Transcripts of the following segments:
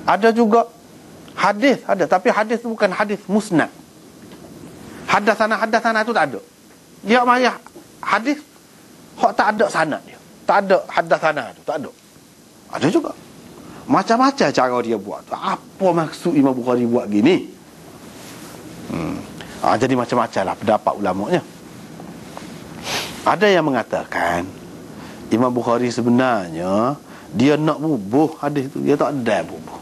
Ada juga hadis, ada, tapi hadis tu bukan hadis musnad. Hadatsana tu tak ada. Dia mari hadis hak tak ada sanad dia. Tak ada hadatsana tu, tak ada. Ada juga. Macam-macam cara dia buat tu. Apa maksud Imam Bukhari buat gini? Jadi macam-macam lah pendapat ulamanya. Ada yang mengatakan Imam Bukhari sebenarnya dia nak bubuh hadis tu, dia tak ada bubuh.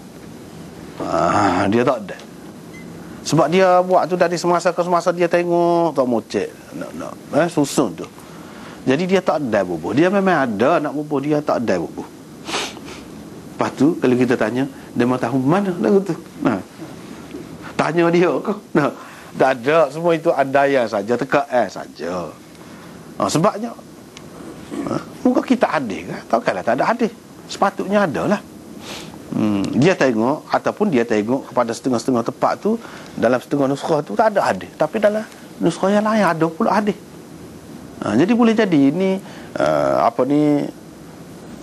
Dia tak ada. Sebab dia buat tu dari semasa ke semasa dia tengok tak mocek nak susun tu. Jadi dia tak ada bubuh. Dia memang ada nak bubuh, dia tak ada bubuh. Lepas tu kalau kita tanya, dia mau tahu mana lagu tu. Tanya dia kau. Tak ada, semua itu andaian saja, teka saja. Sebabnya muka kita hadis kan? Takkanlah tak ada hadis. Sepatutnya ada lah. Dia tengok, ataupun dia tengok kepada setengah-setengah tempat tu, dalam setengah nuskhah tu tak ada hadis, tapi dalam nuskhah yang lain ada pula hadis. Jadi boleh jadi ini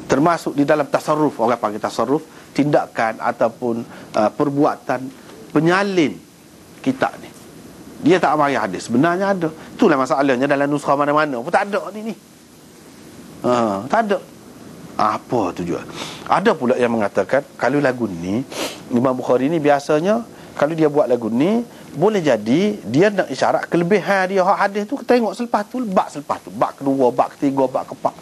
termasuk di dalam tasarruf. Orang panggil tasarruf, tindakan ataupun perbuatan penyalin kitab ni. Dia tak mari hadis, sebenarnya ada. Itulah masalahnya dalam nuskhah mana-mana pun tak ada ni. Tak ada. Apa tujuan? Ada pula yang mengatakan kalau lagu ni Imam Bukhari ni biasanya kalau dia buat lagu ni, boleh jadi dia nak isyarat kelebihan dia hak hadis tu, tengok selepas tu, bab kedua, bab ketiga, bab keempat.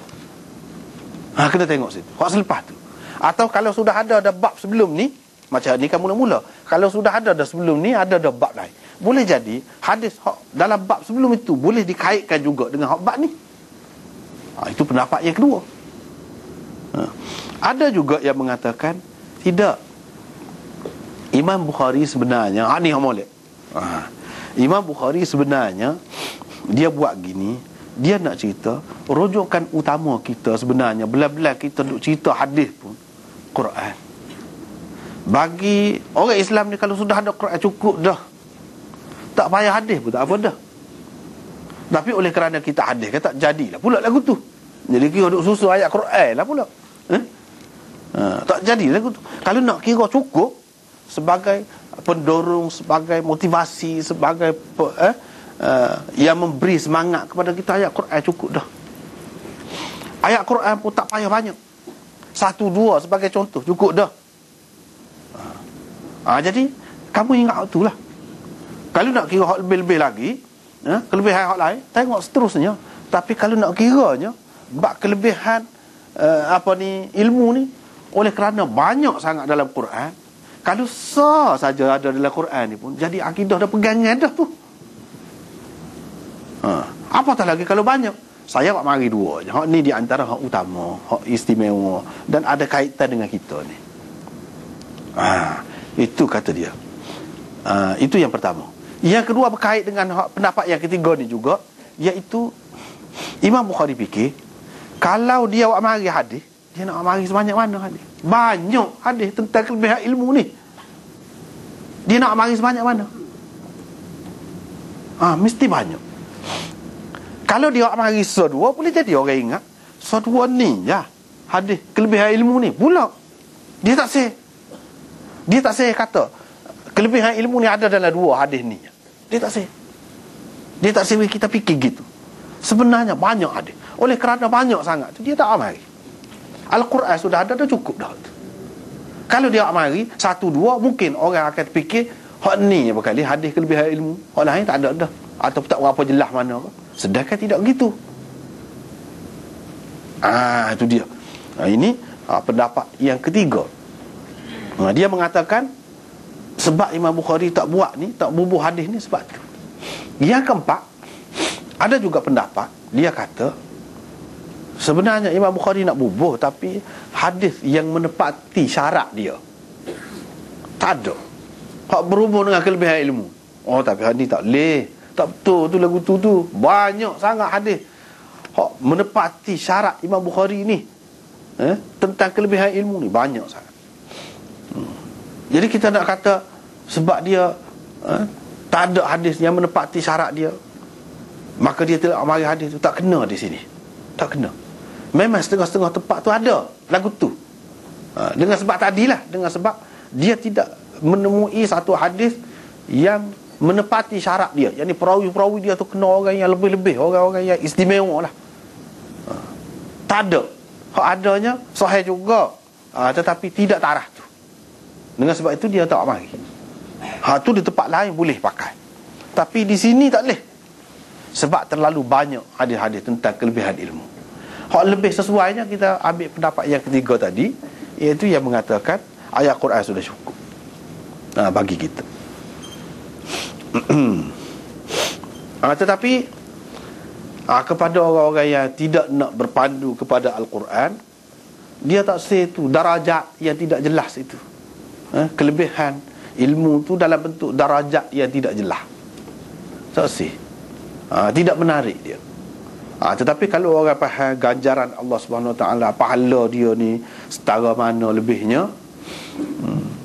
Kena tengok situ hak selepas tu. Atau kalau sudah ada bab sebelum ni, macam ni kan mula-mula, kalau sudah ada sebelum ni, ada bab lain, boleh jadi hadis hak dalam bab sebelum itu boleh dikaitkan juga dengan hak bab ni. Itu pendapat yang kedua. Ada juga yang mengatakan tidak, Imam Bukhari sebenarnya ni molek. Imam Bukhari sebenarnya dia buat gini, dia nak cerita rujukan utama kita sebenarnya bila-bila kita duk cerita hadis pun Quran. Bagi orang Islam ni kalau sudah ada Quran cukup dah, tak payah hadis pun tak apa dah. Tapi oleh kerana kita hadis kan tak jadilah pula lagu tu. Jadi kira duk susun ayat Quran lah pula. Tak jadi lagu tu. Kalau nak kira cukup sebagai pendorong, sebagai motivasi, sebagai yang memberi semangat kepada kita, ayat Quran cukup dah. Ayat Quran pun tak payah banyak, 1-2 sebagai contoh cukup dah. Jadi kamu ingat tu lah. Kalau nak kira hak lebih-lebih lagi, kelebihan hak lain, tengok seterusnya. Tapi kalau nak kiranya bab kelebihan ilmu ni, oleh kerana banyak sangat dalam Quran, kalau sah saja ada dalam Quran ni pun jadi akidah dah pegangan dah tu. Apatah lagi kalau banyak. Saya buat mari dua je. Hak ni di antara hak utama, hak istimewa dan ada kaitan dengan kita ni. Itu kata dia. Itu yang pertama. Yang kedua berkait dengan hak pendapat yang ketiga ni juga, iaitu Imam Bukhari fikir kalau dia buat mari hadis, dia nak mari sebanyak mana hadis? Banyak hadis tentang kelebihan ilmu ni. Dia nak mari sebanyak mana? Mesti banyak. Kalau dia mari so-dua, boleh jadi orang ingat so-dua ni ya hadis kelebihan ilmu ni pula. Dia tak say kata kelebihan ilmu ni ada dalam 2 hadis ni. Dia tak say kita fikir gitu. Sebenarnya banyak hadis. Oleh kerana banyak sangat tu, dia tak mari. Al-Quran sudah ada, dah cukup dah. Kalau dia mari 1-2, mungkin orang akan fikir hak ni berkali hadis kelebihan ilmu, hak lain tak ada dah, atau tak berapa jelas mana. Sedangkan tidak begitu. Itu dia. Ini pendapat yang ketiga. Dia mengatakan sebab Imam Bukhari tak buat ni, tak bubuh hadis ni sebab tu. Yang keempat, ada juga pendapat dia kata sebenarnya Imam Bukhari nak bubuh, tapi hadis yang menepati syarat dia tak ada. Hak berhubung dengan kelebihan ilmu. Tapi hadis tak boleh, tak betul tu lagu tu. Banyak sangat hadis hak menepati syarat Imam Bukhari ni tentang kelebihan ilmu ni, banyak sangat. Jadi kita nak kata sebab dia tak ada hadis yang menepati syarat dia, maka dia tidak mari hadis tu, tak kena di sini. Tak kena. Memang setengah-setengah tempat tu ada lagu tu. Dengan sebab tadilah, dengan sebab dia tidak menemui satu hadis yang menepati syarat dia. Yang ni perawi-perawi dia tu kena orang yang lebih-lebih, orang-orang yang istimewa lah. Tak ada. Hak adanya sahih juga, tetapi tidak tarah tu. Dengan sebab itu dia tak mari. Hak tu di tempat lain boleh pakai, tapi di sini tak boleh, sebab terlalu banyak hadis-hadis tentang kelebihan ilmu. Hak lebih sesuainya kita ambil pendapat yang ketiga tadi, iaitu yang mengatakan ayat Quran sudah cukup bagi kita. Tetapi kepada orang-orang yang tidak nak berpandu kepada Al-Quran, dia tak say tu darajat yang tidak jelas itu. Kelebihan ilmu tu dalam bentuk darajat yang tidak jelas. Tak say. Tidak menarik dia. Tetapi kalau orang faham ganjaran Allah Subhanahu Wa Taala, pahala dia ni setara mana lebihnya,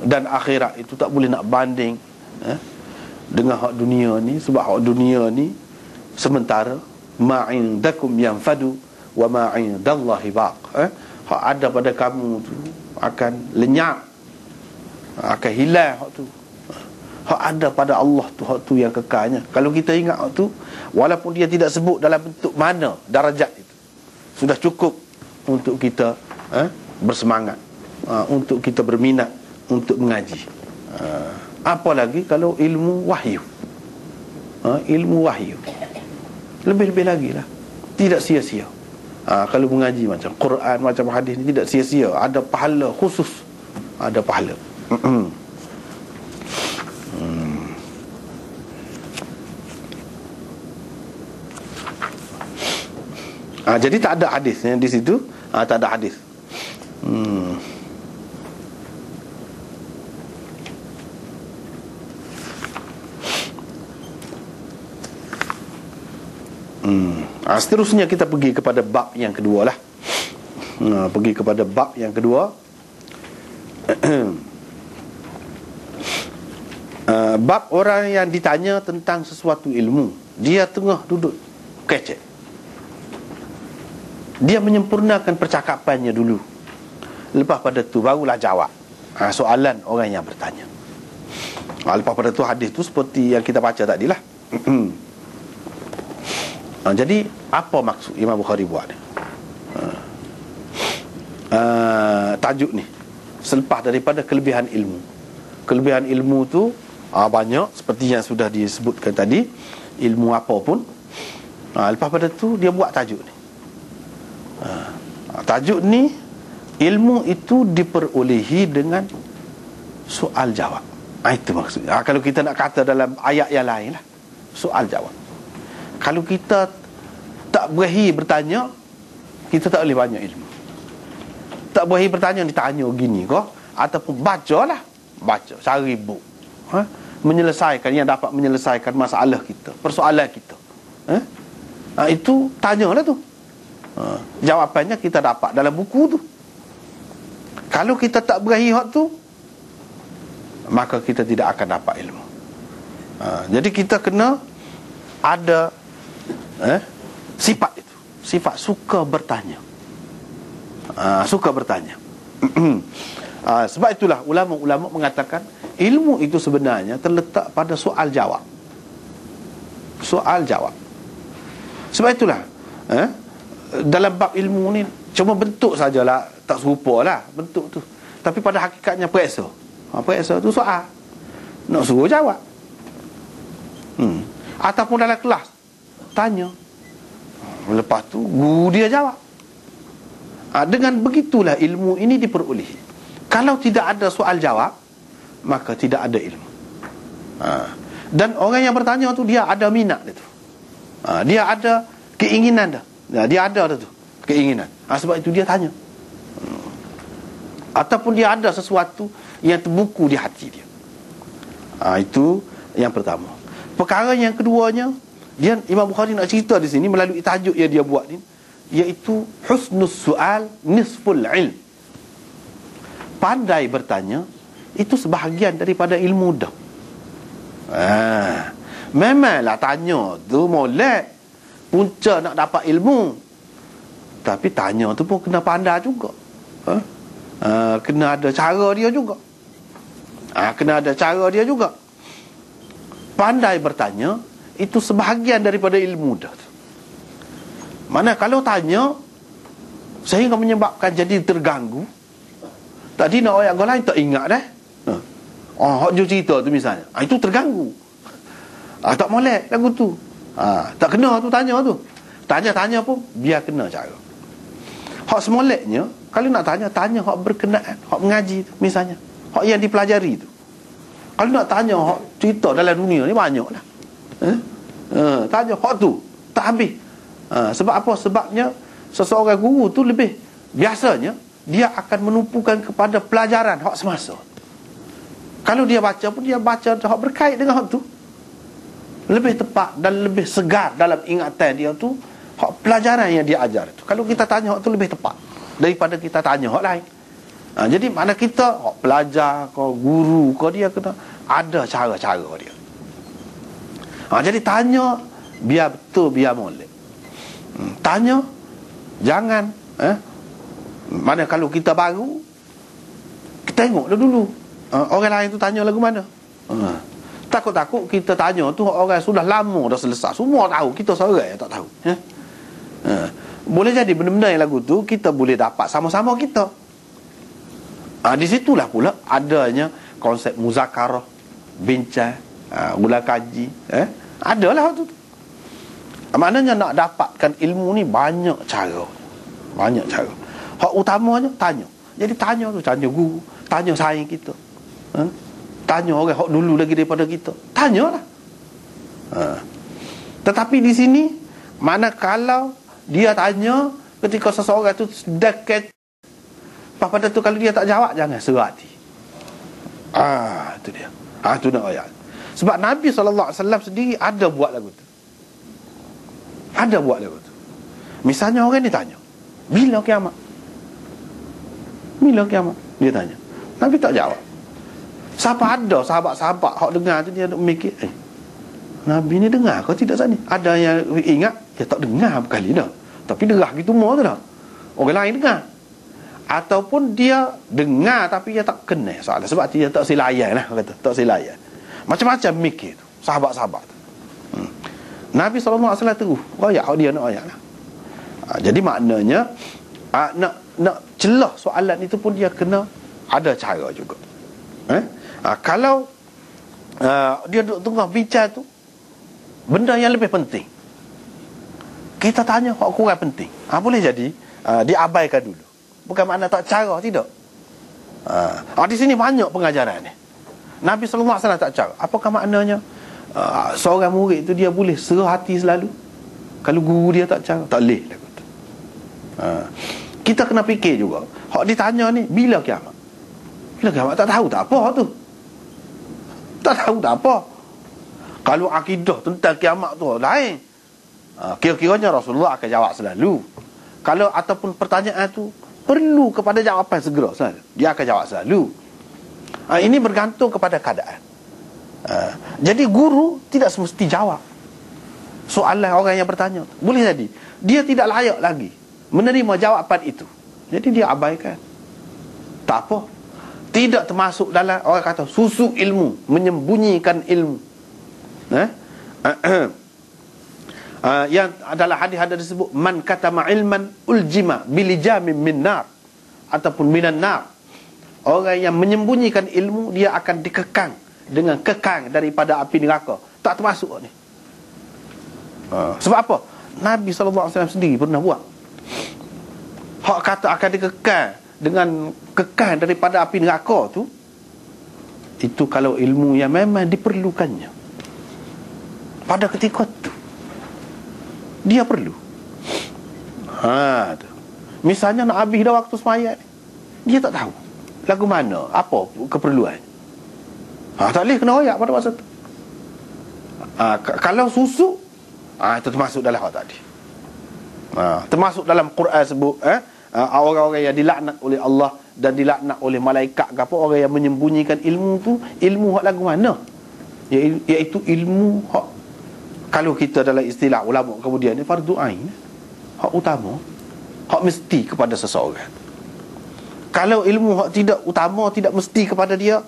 dan akhirat itu tak boleh nak banding dengan hak dunia ni, sebab hak dunia ni sementara, ma'indakum yanfadu wa ma'indallahi baq. Hak ada pada kamu tu akan lenyap, akan hilang hak tu. Hak ada pada Allah tu, hak tu yang kekalnya. Kalau kita ingat hak tu, walaupun dia tidak sebut dalam bentuk mana darajat itu, sudah cukup untuk kita bersemangat, untuk kita berminat untuk mengaji. Apalagi kalau ilmu wahyu, ilmu wahyu, lebih-lebih lagi lah. Tidak sia-sia. Kalau mengaji macam Quran, macam hadis ni tidak sia-sia. Ada pahala khusus, ada pahala. Jadi tak ada hadis di situ. Tak ada hadis. Seterusnya kita pergi kepada bab yang kedua lah. Pergi kepada bab yang kedua. Bab orang yang ditanya tentang sesuatu ilmu, dia tengah duduk kecek, dia menyempurnakan percakapannya dulu, lepas pada tu barulah jawab soalan orang yang bertanya. Lepas pada tu hadis tu seperti yang kita baca tadi lah. Jadi apa maksud Imam Bukhari buat ni? Tajuk ni selepas daripada kelebihan ilmu. Kelebihan ilmu tu banyak, seperti yang sudah disebutkan tadi, ilmu apa pun. Lepas pada tu dia buat tajuk ni. Tajuk ni, ilmu itu diperolehi dengan soal jawab. Itu maksudnya. Kalau kita nak kata dalam ayat yang lain lah, soal jawab. Kalau kita tak berahi bertanya, kita tak boleh banyak ilmu. Tak berahi bertanya, ditanya gini kau, ataupun bacalah, baca, cari buku, menyelesaikan, yang dapat menyelesaikan masalah kita, persoalan kita. Itu tanyalah tu. Jawapannya kita dapat dalam buku tu. Kalau kita tak berahi hak tu, maka kita tidak akan dapat ilmu. Jadi kita kena ada sifat itu, sifat suka bertanya. Suka bertanya. Sebab itulah ulama-ulama mengatakan ilmu itu sebenarnya terletak pada soal jawab. Soal jawab. Sebab itulah dalam bab ilmu ni cuma bentuk sajalah, tak serupa lah bentuk tu, tapi pada hakikatnya periksa. Periksa tu soal, nak suruh jawab. Ataupun dalam kelas tanya, lepas tu guru dia jawab. Dengan begitulah ilmu ini diperolehi. Kalau tidak ada soal jawab, maka tidak ada ilmu. Dan orang yang bertanya tu dia ada minat dia tu. Dia ada keinginan dah. Dia ada tu keinginan. Sebab itu dia tanya. Ataupun dia ada sesuatu yang terbuku di hati dia. Itu yang pertama. Perkara yang keduanya, dia Imam Bukhari nak cerita di sini melalui tajuk yang dia buat ni, iaitu husnus su'al nisful ilm. Pandai bertanya itu sebahagian daripada ilmu dah. Memanglah tanya tu molek, punca nak dapat ilmu. Tapi tanya tu pun kena pandai juga. Kena ada cara dia juga. Kena ada cara dia juga. Pandai bertanya itu sebahagian daripada ilmu dah. Mana kalau tanya sehingga menyebabkan jadi terganggu, tadi nak ayat lain tak ingat dah. Hak je cerita tu misalnya, itu terganggu. Tak molek lagu tu. Tak kena tu tanya tu. Tanya-tanya pun biar kena cara. Hak semoleknya, kalau nak tanya hak berkenaan, hak mengaji tu misalnya, hak yang dipelajari tu. Kalau nak tanya hak cerita dalam dunia ni banyaklah. Tanya hak tu tak habis. Sebab apa? Sebabnya seseorang guru tu lebih biasanya dia akan menumpukan kepada pelajaran hak semasa. Kalau dia baca pun dia baca hak berkait dengan hak tu. Lebih tepat dan lebih segar dalam ingatan dia tu hak pelajaran yang dia ajar tu. Kalau kita tanya hak tu lebih tepat daripada kita tanya hak lain. Jadi mana kita hak pelajar ke guru ke dia kena ada cara-cara dia. Jadi tanya biar betul biar molek. Tanya jangan mana kalau kita baru kita tengok dulu orang lain tu tanya lagu mana. Takut-takut kita tanya tu orang sudah lama dah selesai, semua tahu, kita seorang yang tak tahu. Boleh jadi benda-benda yang lagu tu kita boleh dapat sama-sama kita. Di situlah pula adanya konsep muzakarah, bincang, ulang kaji, adalah tu. Maknanya nak dapatkan ilmu ni banyak cara. Banyak cara. Hak utamanya tanya. Jadi tanya tu, tanya guru, tanya saing kita. Tanya orang hak dulu lagi daripada kita. Tanyalah. Tetapi di sini mana kalau dia tanya ketika seseorang tu dekat pada tu kalau dia tak jawab jangan serah hati. Itu dia. Itu nak ayat. Sebab Nabi SAW sendiri ada buat lagu tu. Ada buat lagu tu. Misalnya orang ni tanya, bila kiamat? Bila kiamat? Dia tanya. Nabi tak jawab. Siapa ada sahabat-sahabat hak dengar tu dia nak mikir, Nabi ni dengar kau tidak sani? Ada yang ingat, dia tak dengar berkali dah. Tapi derah gitu semua tu dah. Orang lain dengar. Ataupun dia dengar tapi dia tak kena soalan. Sebab dia tak silayan lah kata. Tak silayan. Macam-macam mikir tu. Sahabat-sahabat tu. Nabi SAW terus royak dia nak royak lah. Jadi maknanya nak celah soalan itu pun dia kena ada cara juga. Kalau dia duduk tengah bincang tu benda yang lebih penting, kita tanya hak kurang penting, boleh jadi diabaikan dulu. Bukan makna tak cara, tidak. Di sini banyak pengajaran ni. Nabi SAW tak cara. Apakah maknanya seorang murid itu dia boleh serah hati selalu kalau guru dia tak cara? Tak boleh. Kita kena fikir juga, hak ditanya ni bila kiamat? Bila kiamat tak tahu tak apa tu. Tak tahu tak apa. Kalau akidah tentang kiamat tu lain, kira-kiranya Rasulullah akan jawab selalu. Kalau ataupun pertanyaan tu perlu kepada jawapan segera selalu, dia akan jawab selalu. Ini bergantung kepada keadaan. Jadi guru tidak semesti jawab soalan orang yang bertanya. Boleh jadi dia tidak layak lagi menerima jawapan itu, jadi dia abaikan. Tak apa. Tidak termasuk dalam orang kata susuk ilmu, menyembunyikan ilmu. Yang adalah hadis-hadis disebut man katama ilman uljima bilijamin min nar ataupun minan nar. Orang yang menyembunyikan ilmu dia akan dikekang dengan kekang daripada api neraka. Tak termasuk ni. Sebab apa? Nabi SAW sendiri pernah buat. Hak kata akan dikekang dengan kekang daripada api neraka tu, itu kalau ilmu yang memang diperlukannya pada ketika tu dia perlu. Tu. Misalnya nak habis dah waktu semayat, dia tak tahu lagu mana, apa keperluan. Tak boleh kena royak pada masa tu. Kalau susu, itu termasuk dalam hal tadi. Termasuk dalam Quran sebut orang-orang yang dilaknat oleh Allah dan dilaknat oleh malaikat ke apa, orang yang menyembunyikan ilmu tu, ilmu hak lagu mana? Iaitu ilmu hak, kalau kita dalam istilah ulama kemudian ni, fardu ain, hak utama, hak mesti kepada seseorang. Kalau ilmu hak tidak utama, tidak mesti kepada dia,